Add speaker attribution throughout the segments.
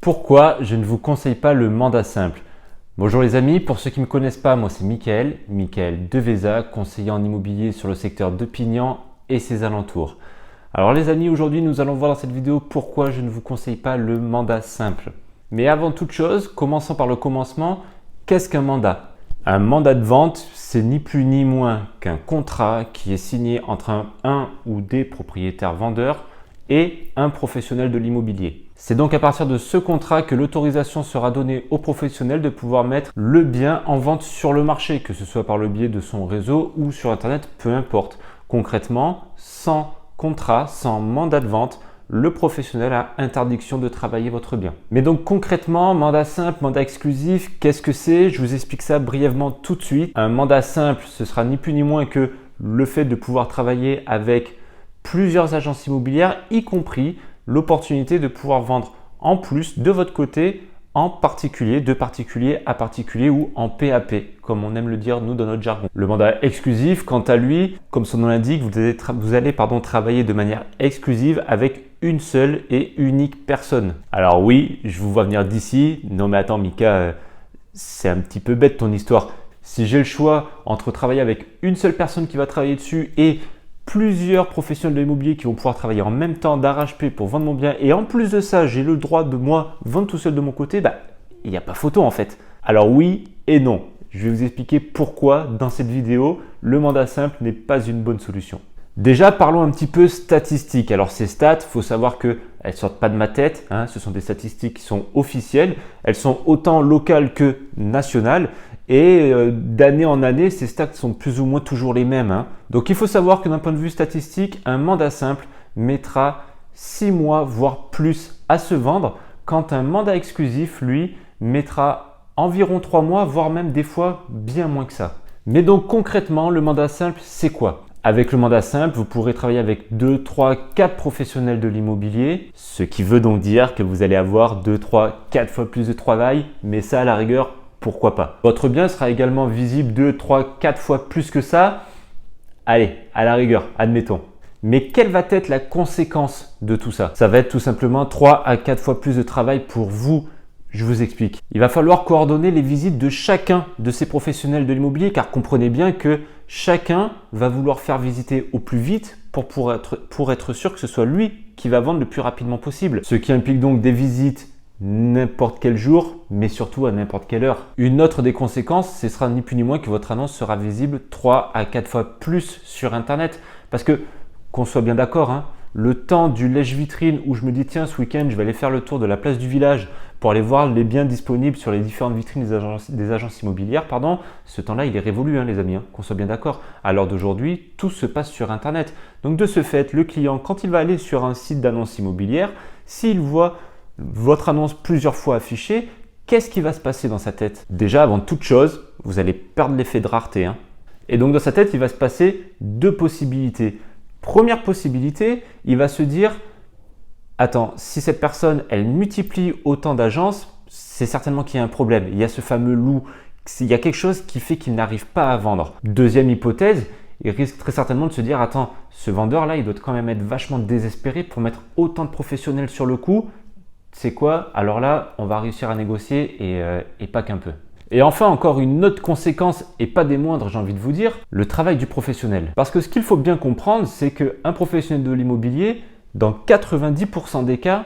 Speaker 1: Pourquoi je ne vous conseille pas le mandat simple? Bonjour les amis, pour ceux qui ne me connaissent pas, moi c'est Mickaël Deveza, conseiller en immobilier sur le secteur de Pignan et ses alentours. Alors les amis, aujourd'hui nous allons voir dans cette vidéo pourquoi je ne vous conseille pas le mandat simple. Mais avant toute chose, commençons par le commencement, qu'est-ce qu'un mandat? Un mandat de vente, c'est ni plus ni moins qu'un contrat qui est signé entre un ou des propriétaires vendeurs et un professionnel de l'immobilier. C'est donc à partir de ce contrat que l'autorisation sera donnée au professionnel de pouvoir mettre le bien en vente sur le marché, que ce soit par le biais de son réseau ou sur Internet, peu importe. Concrètement, sans contrat, sans mandat de vente, le professionnel a interdiction de travailler votre bien. Mais donc concrètement, mandat simple, mandat exclusif, qu'est-ce que c'est? Je vous explique ça brièvement tout de suite. Un mandat simple, ce sera ni plus ni moins que le fait de pouvoir travailler avec plusieurs agences immobilières, y compris l'opportunité de pouvoir vendre en plus de votre côté en particulier, de particulier à particulier ou en PAP, comme on aime le dire nous dans notre jargon. Le mandat exclusif, quant à lui, comme son nom l'indique, vous allez travailler de manière exclusive avec une seule et unique personne. Alors oui, je vous vois venir d'ici. Non mais attends Mika, c'est un petit peu bête ton histoire. Si j'ai le choix entre travailler avec une seule personne qui va travailler dessus et plusieurs professionnels de l'immobilier qui vont pouvoir travailler en même temps d'arrache-pied pour vendre mon bien et en plus de ça, j'ai le droit de moi vendre tout seul de mon côté, il n'y a pas photo en fait. Alors oui et non. Je vais vous expliquer pourquoi dans cette vidéo, le mandat simple n'est pas une bonne solution. Déjà, parlons un petit peu statistiques. Alors ces stats, il faut savoir qu'elles ne sortent pas de ma tête, ce sont des statistiques qui sont officielles, elles sont autant locales que nationales. Et d'année en année, ces stats sont plus ou moins toujours les mêmes. Donc il faut savoir que d'un point de vue statistique, un mandat simple mettra 6 mois, voire plus à se vendre, quand un mandat exclusif, lui, mettra environ 3 mois, voire même des fois bien moins que ça. Mais donc concrètement, le mandat simple, c'est quoi? Avec le mandat simple, vous pourrez travailler avec 2, 3, 4 professionnels de l'immobilier, ce qui veut donc dire que vous allez avoir 2, 3, 4 fois plus de travail, mais ça à la rigueur, pourquoi pas. Votre bien sera également visible 2, 3, 4 fois plus que ça. Allez, à la rigueur, admettons. Mais quelle va être la conséquence de tout ça? Ça va être tout simplement 3 à 4 fois plus de travail pour vous. Je vous explique. Il va falloir coordonner les visites de chacun de ces professionnels de l'immobilier car comprenez bien que chacun va vouloir faire visiter au plus vite pour être sûr que ce soit lui qui va vendre le plus rapidement possible. Ce qui implique donc des visites n'importe quel jour, mais surtout à n'importe quelle heure. Une autre des conséquences, ce sera ni plus ni moins que votre annonce sera visible 3 à 4 fois plus sur Internet. Parce que, qu'on soit bien d'accord, le temps du lèche-vitrine où je me dis tiens ce week-end je vais aller faire le tour de la place du village pour aller voir les biens disponibles sur les différentes vitrines des agences immobilières, ce temps-là il est révolu les amis, qu'on soit bien d'accord. À l'heure d'aujourd'hui, tout se passe sur Internet. Donc de ce fait, le client, quand il va aller sur un site d'annonce immobilière, s'il voit votre annonce plusieurs fois affichée, qu'est-ce qui va se passer dans sa tête? Déjà, avant toute chose, vous allez perdre l'effet de rareté. Et donc dans sa tête, il va se passer 2 possibilités. Première possibilité, il va se dire « Attends, si cette personne, elle multiplie autant d'agences, c'est certainement qu'il y a un problème. Il y a ce fameux loup, il y a quelque chose qui fait qu'il n'arrive pas à vendre. » Deuxième hypothèse, il risque très certainement de se dire « Attends, ce vendeur-là, il doit quand même être vachement désespéré pour mettre autant de professionnels sur le coup. C'est quoi? Alors là, on va réussir à négocier et pas qu'un peu. » Et enfin, encore une autre conséquence, et pas des moindres, j'ai envie de vous dire, le travail du professionnel. Parce que ce qu'il faut bien comprendre, c'est qu'un professionnel de l'immobilier, dans 90% des cas,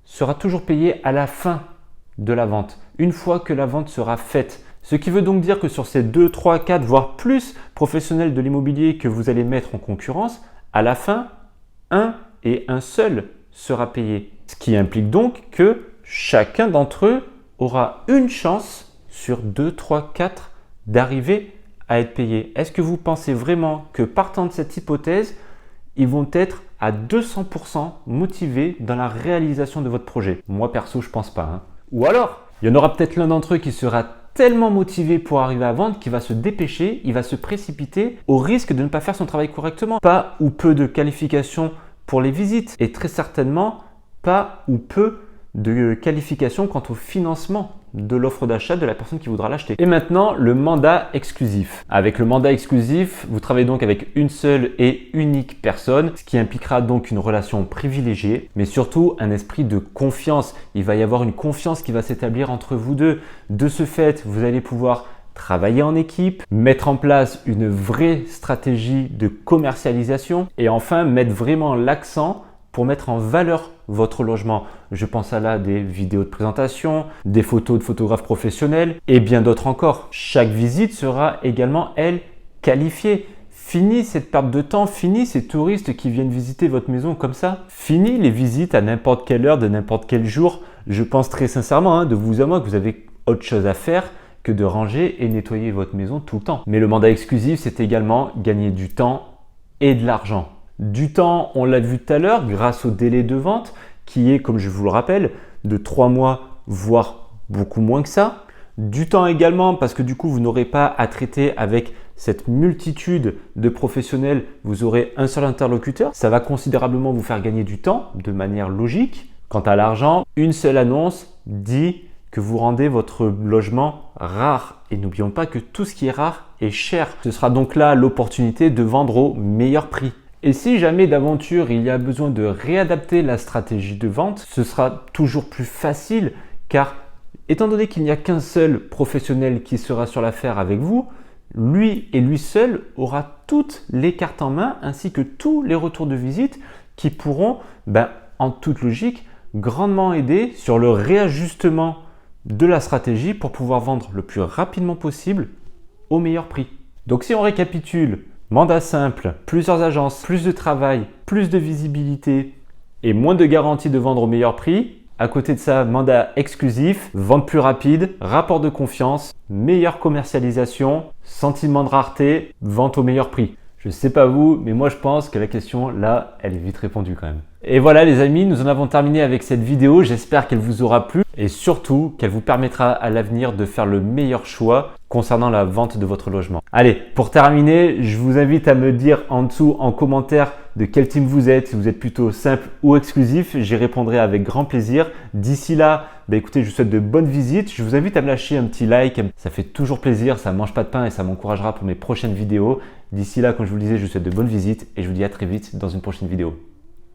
Speaker 1: sera toujours payé à la fin de la vente, une fois que la vente sera faite. Ce qui veut donc dire que sur ces 2, 3, 4, voire plus professionnels de l'immobilier que vous allez mettre en concurrence, à la fin, un seul sera payé. Ce qui implique donc que chacun d'entre eux aura une chance sur 2, 3, 4 d'arriver à être payé. Est-ce que vous pensez vraiment que partant de cette hypothèse, ils vont être à 200% motivés dans la réalisation de votre projet? Moi perso, je pense pas. Ou alors, il y en aura peut-être l'un d'entre eux qui sera tellement motivé pour arriver à vendre qu'il va se dépêcher, il va se précipiter au risque de ne pas faire son travail correctement. Pas ou peu de qualifications pour les visites et très certainement pas ou peu de qualification quant au financement de l'offre d'achat de la personne qui voudra l'acheter. Et maintenant, le mandat exclusif. Avec le mandat exclusif, vous travaillez donc avec une seule et unique personne, ce qui impliquera donc une relation privilégiée, mais surtout un esprit de confiance. Il va y avoir une confiance qui va s'établir entre vous deux. De ce fait, vous allez pouvoir travailler en équipe, mettre en place une vraie stratégie de commercialisation et enfin mettre vraiment l'accent pour mettre en valeur votre logement. Je pense à là des vidéos de présentation, des photos de photographes professionnels et bien d'autres encore. Chaque visite sera également, elle, qualifiée. Fini cette perte de temps, fini ces touristes qui viennent visiter votre maison comme ça. Fini les visites à n'importe quelle heure, de n'importe quel jour. Je pense très sincèrement, de vous à moi, que vous avez autre chose à faire que de ranger et nettoyer votre maison tout le temps. Mais le mandat exclusif, c'est également gagner du temps et de l'argent. Du temps, on l'a vu tout à l'heure, grâce au délai de vente qui est, comme je vous le rappelle, de 3 mois, voire beaucoup moins que ça. Du temps également parce que du coup, vous n'aurez pas à traiter avec cette multitude de professionnels, vous aurez un seul interlocuteur. Ça va considérablement vous faire gagner du temps de manière logique. Quant à l'argent, une seule annonce dit que vous rendez votre logement rare. Et n'oublions pas que tout ce qui est rare est cher. Ce sera donc là l'opportunité de vendre au meilleur prix. Et si jamais d'aventure il y a besoin de réadapter la stratégie de vente, ce sera toujours plus facile car étant donné qu'il n'y a qu'un seul professionnel qui sera sur l'affaire avec vous, lui et lui seul aura toutes les cartes en main ainsi que tous les retours de visite qui pourront, en toute logique, grandement aider sur le réajustement de la stratégie pour pouvoir vendre le plus rapidement possible au meilleur prix. Donc si on récapitule, mandat simple, plusieurs agences, plus de travail, plus de visibilité et moins de garantie de vendre au meilleur prix. À côté de ça, mandat exclusif, vente plus rapide, rapport de confiance, meilleure commercialisation, sentiment de rareté, vente au meilleur prix. Je ne sais pas vous, mais moi je pense que la question là, elle est vite répondue quand même. Et voilà les amis, nous en avons terminé avec cette vidéo. J'espère qu'elle vous aura plu et surtout qu'elle vous permettra à l'avenir de faire le meilleur choix concernant la vente de votre logement. Allez, pour terminer, je vous invite à me dire en dessous en commentaire de quel team vous êtes, si vous êtes plutôt simple ou exclusif. J'y répondrai avec grand plaisir. D'ici là, écoutez, je vous souhaite de bonnes visites. Je vous invite à me lâcher un petit like. Ça fait toujours plaisir, ça ne mange pas de pain et ça m'encouragera pour mes prochaines vidéos. D'ici là, comme je vous le disais, je vous souhaite de bonnes visites et je vous dis à très vite dans une prochaine vidéo.